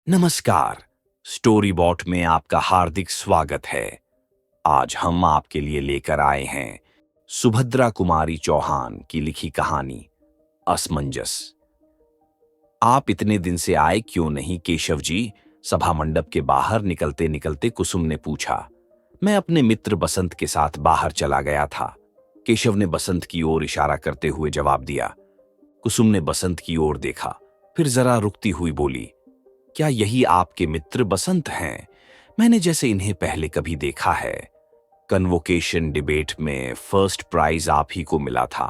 नमस्कार। Story bot में आपका हार्दिक स्वागत है। आज हम आपके लिए लेकर आए हैं सुभद्रा कुमारी चौहान की लिखी कहानी असमंजस। आप इतने दिन से आए क्यों नहीं केशव जी? सभा मंडप के बाहर निकलते निकलते कुसुम ने पूछा। मैं अपने मित्र बसंत के साथ बाहर चला गया था। केशव ने बसंत की ओर इशारा करते हुए जवाब दिया। कुसुम ने बसंत की ओर देखा, फिर जरा रुकती हुई बोली, क्या यही आपके मित्र बसंत हैं? मैंने जैसे इन्हें पहले कभी देखा है। कन्वोकेशन डिबेट में फर्स्ट प्राइज आप ही को मिला था।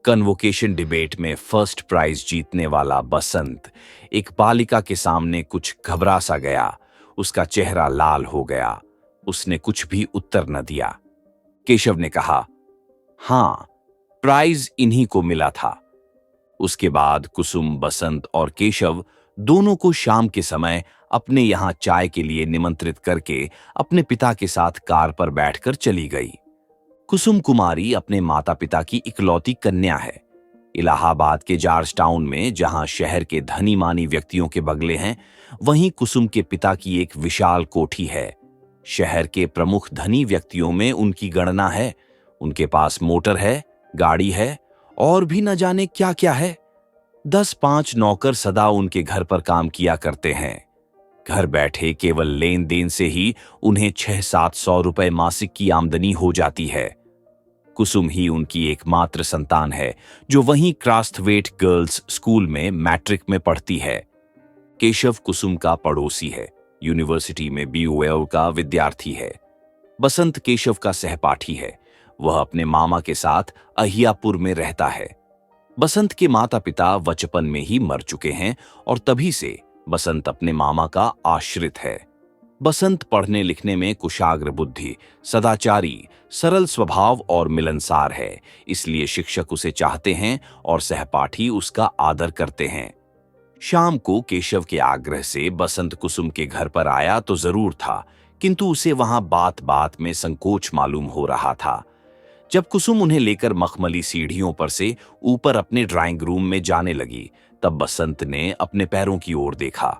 कन्वोकेशन डिबेट में फर्स्ट प्राइज जीतने वाला बसंत एक बालिका के सामने कुछ घबरा सा गया। उसका चेहरा लाल हो गया। उसने कुछ भी उत्तर न दिया। केशव ने कहा, हाँ, प्राइज इन्हीं को मिला था। उसके बाद कुसुम, बसंत और केशव दोनों को शाम के समय अपने यहां चाय के लिए निमंत्रित करके अपने पिता के साथ कार पर बैठकर चली गई। कुसुम कुमारी अपने माता पिता की इकलौती कन्या है। इलाहाबाद के जॉर्ज टाउन में, जहां शहर के धनी मानी व्यक्तियों के बंगले हैं, वहीं कुसुम के पिता की एक विशाल कोठी है। शहर के प्रमुख धनी व्यक्तियों में उनकी गणना है। उनके पास मोटर है, गाड़ी है और भी न जाने क्या क्या है। 10-5 नौकर सदा उनके घर पर काम किया करते हैं। घर बैठे केवल लेन देन से ही उन्हें 600-700 रुपए मासिक की आमदनी हो जाती है। कुसुम ही उनकी एकमात्र संतान है, जो वहीं क्रास्थवेट गर्ल्स स्कूल में मैट्रिक में पढ़ती है। केशव कुसुम का पड़ोसी है, यूनिवर्सिटी में BOA का विद्यार्थी है। बसंत केशव का सहपाठी है। वह अपने मामा के साथ अहियापुर में रहता है। बसंत के माता पिता बचपन में ही मर चुके हैं और तभी से बसंत अपने मामा का आश्रित है। बसंत पढ़ने लिखने में कुशाग्र बुद्धि, सदाचारी, सरल स्वभाव और मिलनसार है, इसलिए शिक्षक उसे चाहते हैं और सहपाठी उसका आदर करते हैं। शाम को केशव के आग्रह से बसंत कुसुम के घर पर आया तो जरूर था, किंतु उसे वहां बात बात में संकोच मालूम हो रहा था। जब कुसुम उन्हें लेकर मखमली सीढ़ियों पर से ऊपर अपने ड्राइंग रूम में जाने लगी, तब बसंत ने अपने पैरों की ओर देखा।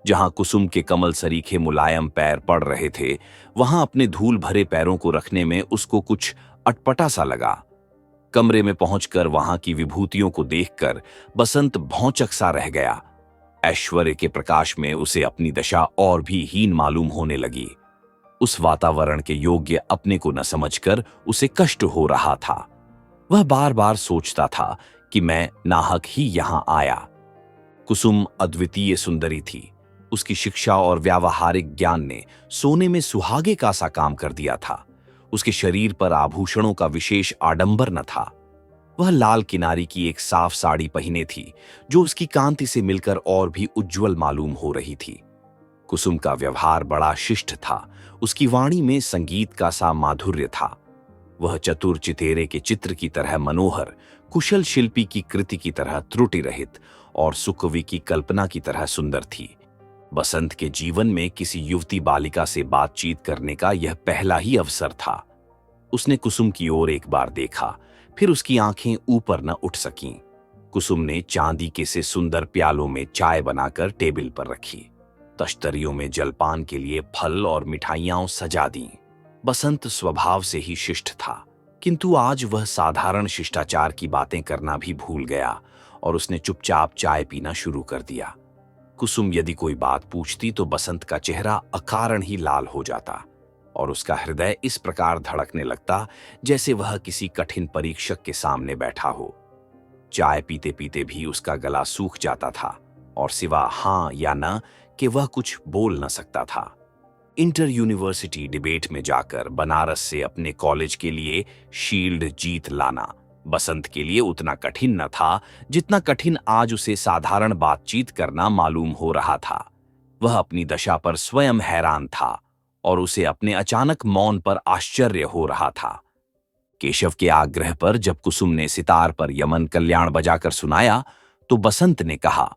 जहां कुसुम के कमल सरीखे मुलायम पैर पड़ रहे थे, वहां अपने धूल भरे पैरों को रखने में उसको कुछ अटपटा सा लगा। कमरे में पहुंचकर वहां की विभूतियों को देखकर बसंत भौंचक सा रह गया। ऐश्वर्य के प्रकाश में उसे अपनी दशा और भी हीन मालूम होने लगी। उस वातावरण के योग्य अपने को न समझकर उसे कष्ट हो रहा था। वह बार बार सोचता था कि मैं नाहक ही यहां आया। कुसुम अद्वितीय सुंदरी थी। उसकी शिक्षा और व्यावहारिक ज्ञान ने सोने में सुहागे का सा काम कर दिया था। उसके शरीर पर आभूषणों का विशेष आडंबर न था। वह लाल किनारी की एक साफ साड़ी पहने थी, जो उसकी कांति से मिलकर और भी उज्जवल मालूम हो रही थी। कुसुम का व्यवहार बड़ा शिष्ट था। उसकी वाणी में संगीत का सा माधुर्य था। वह चतुर चितेरे के चित्र की तरह मनोहर, कुशल शिल्पी की कृति की तरह त्रुटि रहित और सुकवि की कल्पना की तरह सुंदर थी। बसंत के जीवन में किसी युवती बालिका से बातचीत करने का यह पहला ही अवसर था। उसने कुसुम की ओर एक बार देखा, फिर उसकी आंखें ऊपर न उठ सकीं। कुसुम ने चांदी के से सुंदर प्यालों में चाय बनाकर टेबल पर रखी। तश्तरियों में जलपान के लिए फल और मिठाइयां सजा दी। बसंत स्वभाव से ही शिष्ट था, किंतु आज वह साधारण शिष्टाचार की बातें करना भी भूल गया और उसने चुपचाप चाय पीना शुरू कर दिया। कुसुम यदि कोई बात पूछती तो बसंत का चेहरा अकारण ही लाल हो जाता और उसका हृदय इस प्रकार धड़कने लगता जैसे वह किसी कठिन परीक्षक के सामने बैठा हो। चाय पीते पीते भी उसका गला सूख जाता था और सिवा हां या न कि वह कुछ बोल न सकता था। इंटर यूनिवर्सिटी डिबेट में जाकर बनारस से अपने कॉलेज के लिए शील्ड जीत लाना बसंत के लिए उतना कठिन न था जितना कठिन आज उसे साधारण बातचीत करना मालूम हो रहा था। वह अपनी दशा पर स्वयं हैरान था और उसे अपने अचानक मौन पर आश्चर्य हो रहा था। केशव के आग्रह पर जब कुसुम ने सितार पर यमन कल्याण बजाकर सुनाया तो बसंत ने कहा,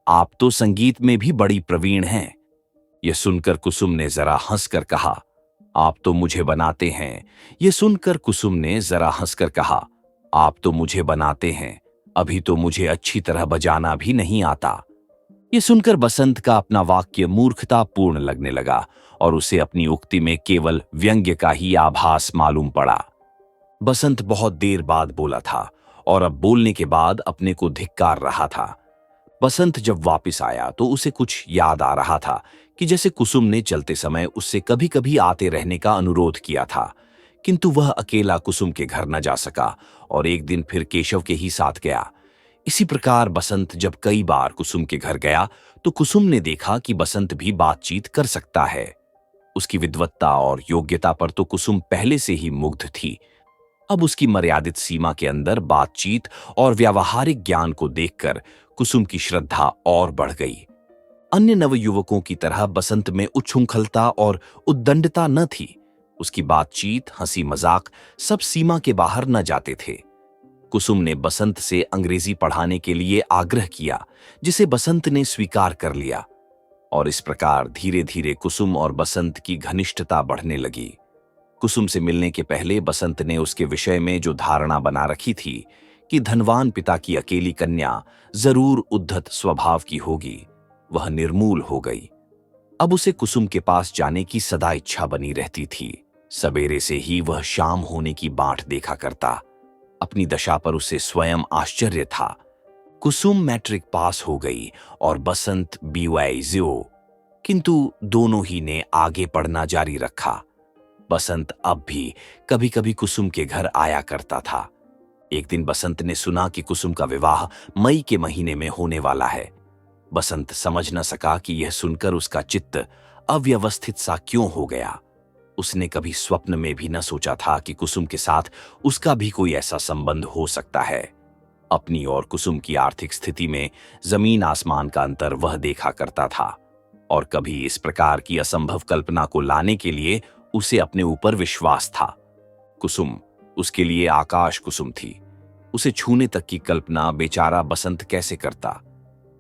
आप तो संगीत में भी बड़ी प्रवीण हैं। यह सुनकर कुसुम ने जरा हंसकर कहा, आप तो मुझे बनाते हैं। यह सुनकर कुसुम ने जरा हंसकर कहा, आप तो मुझे बनाते हैं, अभी तो मुझे अच्छी तरह बजाना भी नहीं आता। ये सुनकर बसंत का अपना वाक्य मूर्खतापूर्ण लगने लगा और उसे अपनी उक्ति में केवल व्यंग्य का ही आभास मालूम पड़ा। बसंत बहुत देर बाद बोला था और अब बोलने के बाद अपने को धिक्कार रहा था। बसंत जब वापस आया तो उसे कुछ याद आ रहा था कि जैसे कुसुम ने चलते समय उससे कभी कभी आते रहने का अनुरोध किया था, किंतु वह अकेला कुसुम के घर न जा सका और एक दिन फिर केशव के ही साथ गया। इसी प्रकार बसंत जब कई बार कुसुम के घर गया तो कुसुम ने देखा कि बसंत भी बातचीत कर सकता है। उसकी विद्वत्ता और योग्यता पर तो कुसुम पहले से ही मुग्ध थी। अब उसकी मर्यादित सीमा के अंदर बातचीत और व्यावहारिक ज्ञान को देखकर कुसुम की श्रद्धा और बढ़ गई। अन्य नवयुवकों की तरह बसंत में उच्छृंखलता और उद्दंडता न थी। उसकी बातचीत, हंसी मजाक सब सीमा के बाहर न जाते थे। कुसुम ने बसंत से अंग्रेजी पढ़ाने के लिए आग्रह किया, जिसे बसंत ने स्वीकार कर लिया और इस प्रकार धीरे धीरे कुसुम और बसंत की घनिष्ठता बढ़ने लगी। कुसुम से मिलने के पहले बसंत ने उसके विषय में जो धारणा बना रखी थी कि धनवान पिता की अकेली कन्या जरूर उद्धत स्वभाव की होगी, वह निर्मूल हो गई। अब उसे कुसुम के पास जाने की सदा इच्छा बनी रहती थी। सवेरे से ही वह शाम होने की बाट देखा करता। अपनी दशा पर उसे स्वयं आश्चर्य था। कुसुम मैट्रिक पास हो गई और बसंत BYO, किंतु दोनों ही ने आगे पढ़ना जारी रखा। बसंत अब भी कभी कभी कुसुम के घर आया करता था। एक दिन बसंत ने सुना कि कुसुम का विवाह मई के महीने में होने वाला है। बसंत समझ न सका कि यह सुनकर उसका चित्त अव्यवस्थित सा क्यों हो गया। उसने कभी स्वप्न में भी न सोचा था कि कुसुम के साथ उसका भी कोई ऐसा संबंध हो सकता है। अपनी और कुसुम की आर्थिक स्थिति में जमीन आसमान का अंतर वह देखा करता था और कभी इस प्रकार की असंभव कल्पना को लाने के लिए उसे अपने ऊपर विश्वास था। कुसुम उसके लिए आकाश कुसुम थी। उसे छूने तक की कल्पना बेचारा बसंत कैसे करता।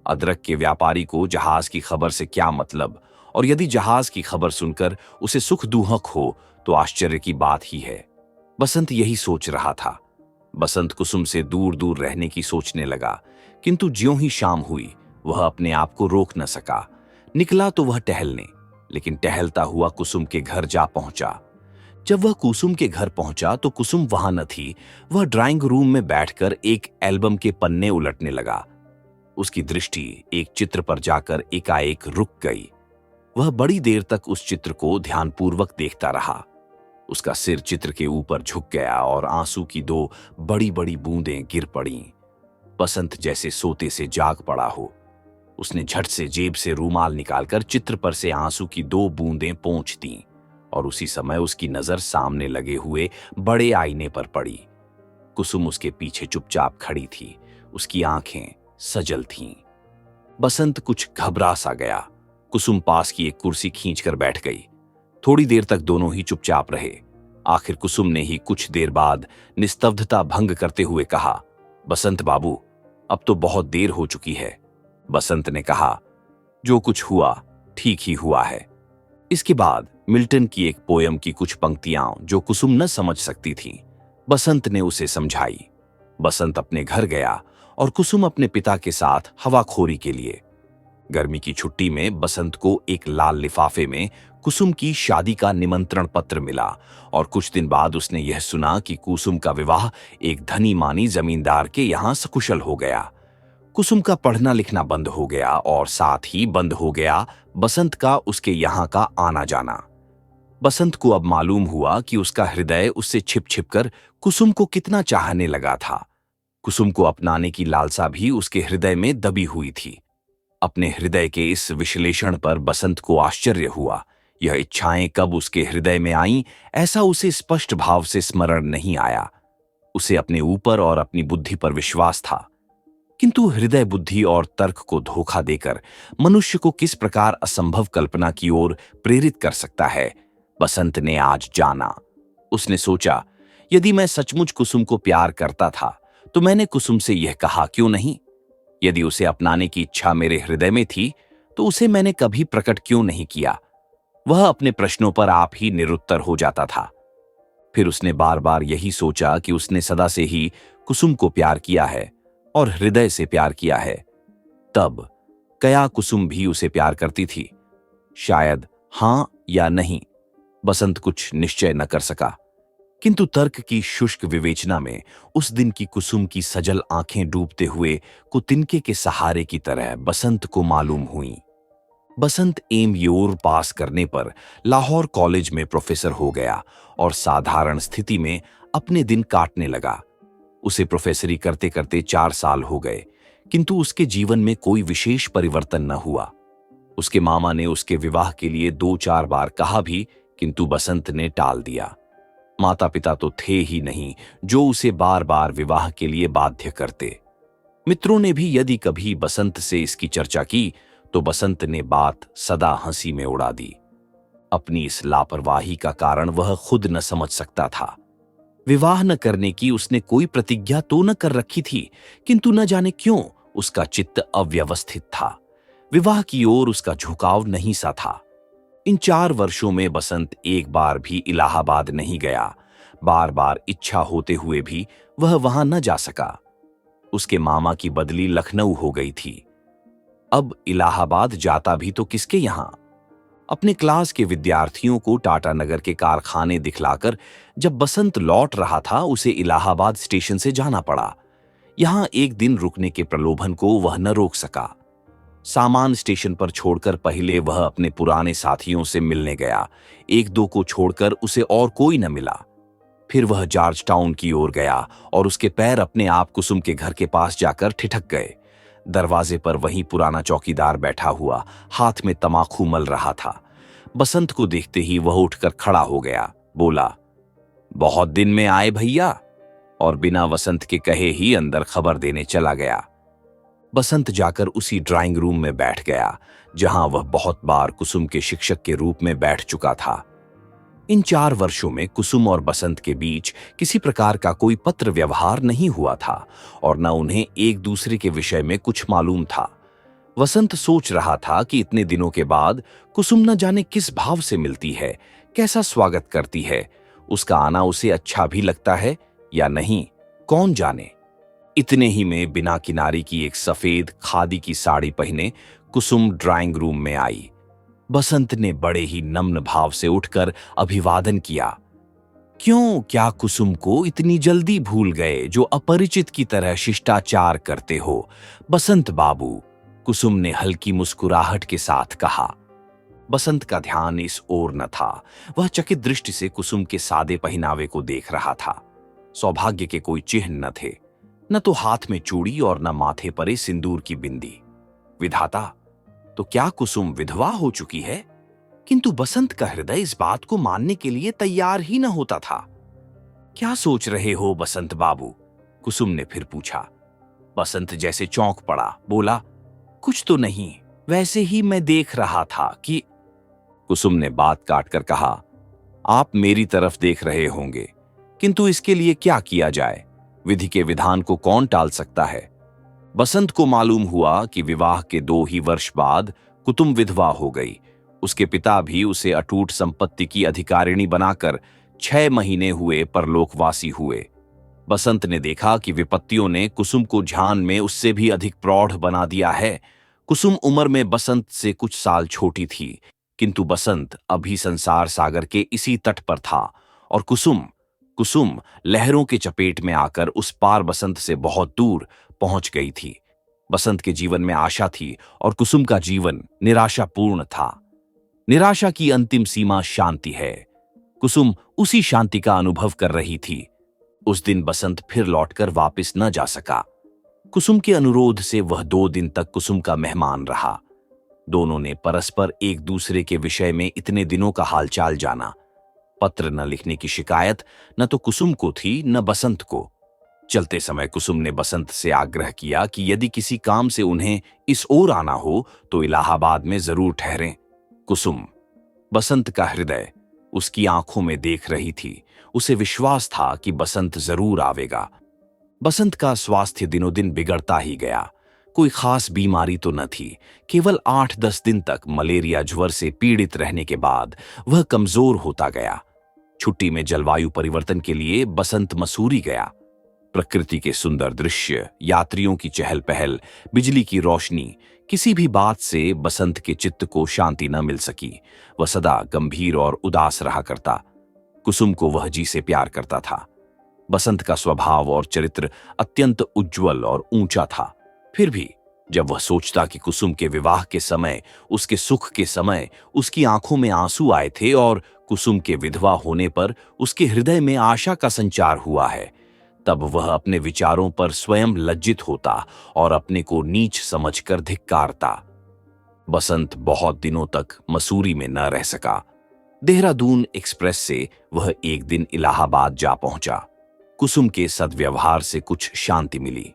अदरक के व्यापारी को जहाज की खबर से क्या मतलब, और यदि जहाज की खबर सुनकर उसे सुख दुहक हो तो आश्चर्य की बात ही है। बसंत यही सोच रहा था। बसंत कुसुम से दूर दूर रहने की सोचने लगा, किंतु ज्यों ही शाम हुई वह अपने आप को रोक न सका। निकला तो वह टहलने, लेकिन टहलता हुआ कुसुम के घर जा पहुंचा। जब वह कुसुम के घर पहुंचा तो कुसुम वहां न थी। वह ड्राइंग रूम में बैठकर एक एल्बम के पन्ने उलटने लगा। उसकी दृष्टि एक चित्र पर जाकर एकाएक रुक गई। वह बड़ी देर तक उस चित्र को ध्यानपूर्वक देखता रहा। उसका सिर चित्र के ऊपर झुक गया और आंसू की 2 बड़ी बड़ी बूंदें गिर पड़ीं। बसंत जैसे सोते से जाग पड़ा हो। उसने झट से जेब से रूमाल निकालकर चित्र पर से आंसू की 2 बूंदें पोंछ दीं और उसी समय उसकी नजर सामने लगे हुए बड़े आईने पर पड़ी। कुसुम उसके पीछे चुपचाप खड़ी थी। उसकी आंखें सजल थीं। बसंत कुछ घबरा सा गया। कुसुम पास की एक कुर्सी खींचकर बैठ गई। थोड़ी देर तक दोनों ही चुपचाप रहे। आखिर कुसुम ने ही कुछ देर बाद निस्तब्धता भंग करते हुए कहा, बसंत बाबू, अब तो बहुत देर हो चुकी है। बसंत ने कहा, जो कुछ हुआ ठीक ही हुआ है। इसके बाद मिल्टन की एक पोयम की कुछ पंक्तियां जो कुसुम न समझ सकती थीं, बसंत ने उसे समझाई। बसंत अपने घर गया और कुसुम अपने पिता के साथ हवाखोरी के लिए। गर्मी की छुट्टी में बसंत को एक लाल लिफाफे में कुसुम की शादी का निमंत्रण पत्र मिला और कुछ दिन बाद उसने यह सुना कि कुसुम का विवाह एक धनी मानी जमींदार के यहां सकुशल हो गया। कुसुम का पढ़ना लिखना बंद हो गया और साथ ही बंद हो गया बसंत का उसके यहां का आना जाना। बसंत को अब मालूम हुआ कि उसका हृदय उससे छिप छिप कर कुसुम को कितना चाहने लगा था। कुसुम को अपनाने की लालसा भी उसके हृदय में दबी हुई थी। अपने हृदय के इस विश्लेषण पर बसंत को आश्चर्य हुआ। यह इच्छाएं कब उसके हृदय में आईं, ऐसा उसे स्पष्ट भाव से स्मरण नहीं आया। उसे अपने ऊपर और अपनी बुद्धि पर विश्वास था, किंतु हृदय बुद्धि और तर्क को धोखा देकर मनुष्य को किस प्रकार असंभव कल्पना की ओर प्रेरित कर सकता है, बसंत ने आज जाना। उसने सोचा, यदि मैं सचमुच कुसुम को प्यार करता था तो मैंने कुसुम से यह कहा क्यों नहीं। यदि उसे अपनाने की इच्छा मेरे हृदय में थी तो उसे मैंने कभी प्रकट क्यों नहीं किया। वह अपने प्रश्नों पर आप ही निरुत्तर हो जाता था। फिर उसने बार बार यही सोचा कि उसने सदा से ही कुसुम को प्यार किया है और हृदय से प्यार किया है। तब क्या कुसुम भी उसे प्यार करती थी? शायद हां या नहीं। बसंत कुछ निश्चय न कर सका, किंतु तर्क की शुष्क विवेचना में उस दिन की कुसुम की सजल आंखें डूबते हुए को तिनके के सहारे की तरह बसंत को मालूम हुई। बसंत एम.यूर पास करने पर लाहौर कॉलेज में प्रोफेसर हो गया और साधारण स्थिति में अपने दिन काटने लगा। उसे प्रोफेसरी करते करते 4 साल हो गए, किंतु उसके जीवन में कोई विशेष परिवर्तन न हुआ। उसके मामा ने उसके विवाह के लिए 2-4 बार कहा भी, किंतु बसंत ने टाल दिया। माता पिता तो थे ही नहीं जो उसे बार बार विवाह के लिए बाध्य करते। मित्रों ने भी यदि कभी बसंत से इसकी चर्चा की तो बसंत ने बात सदा हंसी में उड़ा दी। अपनी इस लापरवाही का कारण वह खुद न समझ सकता था। विवाह न करने की उसने कोई प्रतिज्ञा तो न कर रखी थी, किंतु न जाने क्यों उसका चित्त अव्यवस्थित था। विवाह की ओर उसका झुकाव नहीं सा था। इन 4 वर्षों में बसंत एक बार भी इलाहाबाद नहीं गया। बार बार इच्छा होते हुए भी वह वहां न जा सका। उसके मामा की बदली लखनऊ हो गई थी। अब इलाहाबाद जाता भी तो किसके यहां? अपने क्लास के विद्यार्थियों को टाटानगर के कारखाने दिखलाकर जब बसंत लौट रहा था, उसे इलाहाबाद स्टेशन से जाना पड़ा। यहां एक दिन रुकने के प्रलोभन को वह न रोक सका। सामान स्टेशन पर छोड़कर पहले वह अपने पुराने साथियों से मिलने गया। 1-2 को छोड़कर उसे और कोई न मिला। फिर वह जॉर्ज टाउन की ओर गया और उसके पैर अपने आप कुसुम के घर के पास जाकर ठिठक गए। दरवाजे पर वहीं पुराना चौकीदार बैठा हुआ हाथ में तमाकू मल रहा था। बसंत को देखते ही वह उठकर खड़ा हो गया, बोला, बहुत दिन में आए भैया, और बिना बसंत के कहे ही अंदर खबर देने चला गया। बसंत जाकर उसी ड्राइंग रूम में बैठ गया जहां वह बहुत बार कुसुम के शिक्षक के रूप में बैठ चुका था। इन 4 वर्षों में कुसुम और बसंत के बीच किसी प्रकार का कोई पत्र व्यवहार नहीं हुआ था और न उन्हें एक दूसरे के विषय में कुछ मालूम था। वसंत सोच रहा था कि इतने दिनों के बाद कुसुम न जाने किस भाव से मिलती है, कैसा स्वागत करती है, उसका आना उसे अच्छा भी लगता है या नहीं, कौन जाने। इतने ही में बिना किनारी की एक सफेद खादी की साड़ी पहने कुसुम ड्राइंग रूम में आई। बसंत ने बड़े ही नम्र भाव से उठकर अभिवादन किया। क्यों, क्या कुसुम को इतनी जल्दी भूल गए जो अपरिचित की तरह शिष्टाचार करते हो? बसंत बाबू, कुसुम ने हल्की मुस्कुराहट के साथ कहा। बसंत का ध्यान इस ओर न था। वह चकित दृष्टि से कुसुम के सादे पहनावे को देख रहा था। सौभाग्य के कोई चिन्ह न थे, न तो हाथ में चूड़ी और न माथे पर सिंदूर की बिंदी। विधाता, तो क्या कुसुम विधवा हो चुकी है? किंतु बसंत का हृदय इस बात को मानने के लिए तैयार ही न होता था। क्या सोच रहे हो बसंत बाबू? कुसुम ने फिर पूछा। बसंत जैसे चौंक पड़ा, बोला, कुछ तो नहीं, वैसे ही मैं देख रहा था कि। कुसुम ने बात काटकर कहा, आप मेरी तरफ देख रहे होंगे, किंतु इसके लिए क्या किया जाए? विधि के विधान को कौन टाल सकता है? बसंत को मालूम हुआ कि विवाह के 2 ही वर्ष बाद कुसुम विधवा हो गई। उसके पिता भी उसे अटूट संपत्ति की अधिकारिणी बनाकर 6 महीने हुए परलोकवासी हुए। बसंत ने देखा कि विपत्तियों ने कुसुम को झान में उससे भी अधिक प्रौढ़ बना दिया है। कुसुम उम्र में बसंत से कुछ साल छोटी थी, किंतु बसंत अभी संसार सागर के इसी तट पर था और कुसुम लहरों के चपेट में आकर उस पार बसंत से बहुत दूर पहुंच गई थी। बसंत के जीवन में आशा थी और कुसुम का जीवन निराशापूर्ण था। निराशा की अंतिम सीमा शांति है। कुसुम उसी शांति का अनुभव कर रही थी। उस दिन बसंत फिर लौटकर वापस न जा सका। कुसुम के अनुरोध से वह 2 दिन तक कुसुम का मेहमान रहा। दोनों ने परस्पर एक दूसरे के विषय में इतने दिनों का हालचाल जाना। पत्र न लिखने की शिकायत न तो कुसुम को थी न बसंत को। चलते समय कुसुम ने बसंत से आग्रह किया कि यदि किसी काम से उन्हें इस ओर आना हो तो इलाहाबाद में जरूर ठहरें। कुसुम, बसंत का हृदय उसकी आंखों में देख रही थी। उसे विश्वास था कि बसंत जरूर आवेगा। बसंत का स्वास्थ्य दिनों दिन बिगड़ता ही गया। कोई खास बीमारी तो न थी। केवल 8-10 दिन तक मलेरिया ज्वर से पीड़ित रहने के बाद वह कमजोर होता गया। छुट्टी में जलवायु परिवर्तन के लिए बसंत मसूरी गया। प्रकृति के सुंदर दृश्य, यात्रियों की चहल पहल, बिजली की रोशनी, किसी भी बात से बसंत के चित्त को शांति न मिल सकी। वह सदा गंभीर और उदास रहा करता। कुसुम को वह जी से प्यार करता था। बसंत का स्वभाव और चरित्र अत्यंत उज्जवल और ऊंचा था। फिर भी जब वह सोचता कि कुसुम के विवाह के समय, उसके सुख के समय उसकी आंखों में आंसू आए थे और कुसुम के विधवा होने पर उसके हृदय में आशा का संचार हुआ है, तब वह अपने विचारों पर स्वयं लज्जित होता और अपने को नीच समझकर धिक्कारता। बसंत बहुत दिनों तक मसूरी में न रह सका। देहरादून एक्सप्रेस से वह एक दिन इलाहाबाद जा पहुंचा। कुसुम के सद्व्यवहार से कुछ शांति मिली।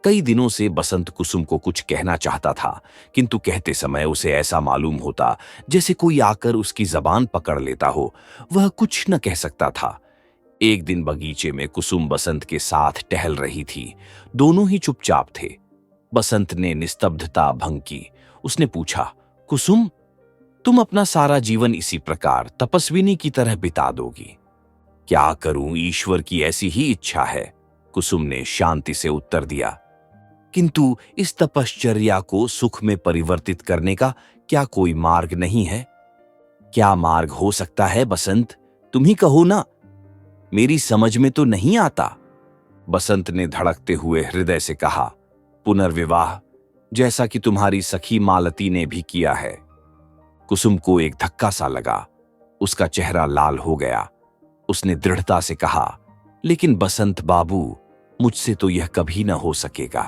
कई दिनों से बसंत कुसुम को कुछ कहना चाहता था, किंतु कहते समय उसे ऐसा मालूम होता जैसे कोई आकर उसकी जबान पकड़ लेता हो। वह कुछ न कह सकता था। एक दिन बगीचे में कुसुम बसंत के साथ टहल रही थी। दोनों ही चुपचाप थे। बसंत ने निस्तब्धता भंग की। उसने पूछा, कुसुम, तुम अपना सारा जीवन इसी प्रकार तपस्विनी की तरह बिता दोगी? क्या करूं, ईश्वर की ऐसी ही इच्छा है, कुसुम ने शांति से उत्तर दिया। किंतु इस तपश्चर्या को सुख में परिवर्तित करने का क्या कोई मार्ग नहीं है? क्या मार्ग हो सकता है बसंत? तुम ही कहो ना, मेरी समझ में तो नहीं आता। बसंत ने धड़कते हुए हृदय से कहा, पुनर्विवाह, जैसा कि तुम्हारी सखी मालती ने भी किया है। कुसुम को एक धक्का सा लगा। उसका चेहरा लाल हो गया। उसने दृढ़ता से कहा, लेकिन बसंत बाबू, मुझसे तो यह कभी न हो सकेगा।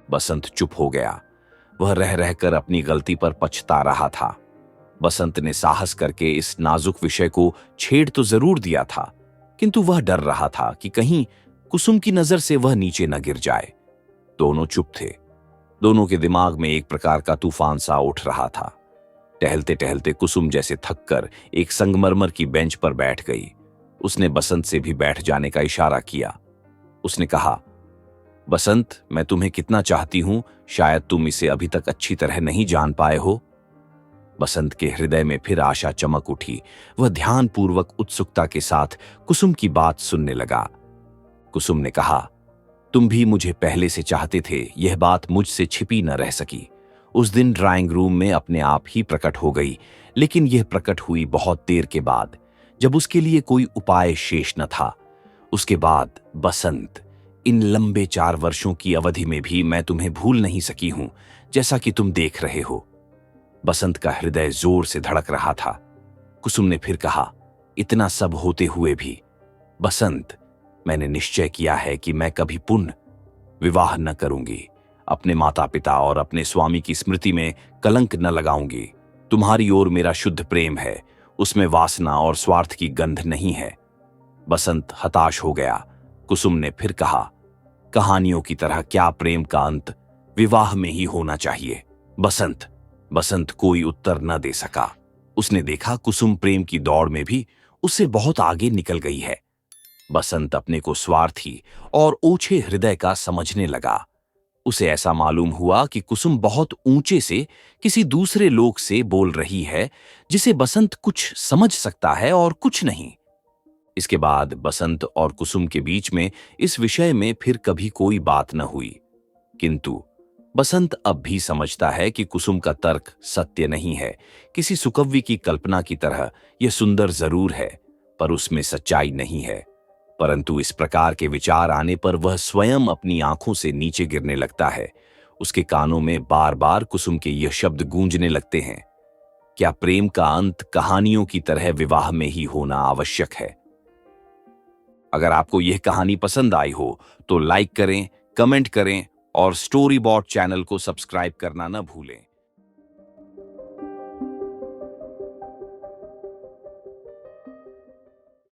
बसंत चुप हो गया। वह रह रहकर अपनी गलती पर पछता रहा था। बसंत ने साहस करके इस नाजुक विषय को छेड़ तो जरूर दिया था, किंतु वह डर रहा था कि कहीं कुसुम की नजर से वह नीचे न गिर जाए। दोनों चुप थे। दोनों के दिमाग में एक प्रकार का तूफान सा उठ रहा था। टहलते टहलते कुसुम जैसे थककर एक संगमरमर की बेंच पर बैठ गई। उसने बसंत से भी बैठ जाने का इशारा किया। उसने कहा, बसंत, मैं तुम्हें कितना चाहती हूं, शायद तुम इसे अभी तक अच्छी तरह नहीं जान पाए हो। बसंत के हृदय में फिर आशा चमक उठी। वह ध्यानपूर्वक उत्सुकता के साथ कुसुम की बात सुनने लगा। कुसुम ने कहा, तुम भी मुझे पहले से चाहते थे, यह बात मुझसे छिपी न रह सकी। उस दिन ड्राइंग रूम में अपने आप ही प्रकट हो गई, लेकिन यह प्रकट हुई बहुत देर के बाद, जब उसके लिए कोई उपाय शेष न था। उसके बाद बसंत, इन लंबे 4 वर्षों की अवधि में भी मैं तुम्हें भूल नहीं सकी हूं, जैसा कि तुम देख रहे हो। बसंत का हृदय जोर से धड़क रहा था। कुसुम ने फिर कहा, इतना सब होते हुए भी बसंत, मैंने निश्चय किया है कि मैं कभी पुनः विवाह न करूंगी। अपने माता पिता और अपने स्वामी की स्मृति में कलंक न लगाऊंगी। तुम्हारी ओर मेरा शुद्ध प्रेम है, उसमें वासना और स्वार्थ की गंध नहीं है। बसंत हताश हो गया। कुसुम ने फिर कहा, कहानियों की तरह क्या प्रेम का अंत विवाह में ही होना चाहिए? बसंत कोई उत्तर न दे सका। उसने देखा कुसुम प्रेम की दौड़ में भी उससे बहुत आगे निकल गई है। बसंत अपने को स्वार्थी और ओछे हृदय का समझने लगा। उसे ऐसा मालूम हुआ कि कुसुम बहुत ऊंचे से किसी दूसरे लोक से बोल रही है, जिसे बसंत कुछ समझ सकता है और कुछ नहीं। इसके बाद बसंत और कुसुम के बीच में इस विषय में फिर कभी कोई बात न हुई। किंतु बसंत अब भी समझता है कि कुसुम का तर्क सत्य नहीं है। किसी सुकव्य की कल्पना की तरह यह सुंदर जरूर है, पर उसमें सच्चाई नहीं है। परंतु इस प्रकार के विचार आने पर वह स्वयं अपनी आंखों से नीचे गिरने लगता है। उसके कानों में बार बार कुसुम के यह शब्द गूंजने लगते हैं, क्या प्रेम का अंत कहानियों की तरह विवाह में ही होना आवश्यक है? अगर आपको यह कहानी पसंद आई हो तो लाइक करें, कमेंट करें और स्टोरी बॉट चैनल को सब्सक्राइब करना न भूलें।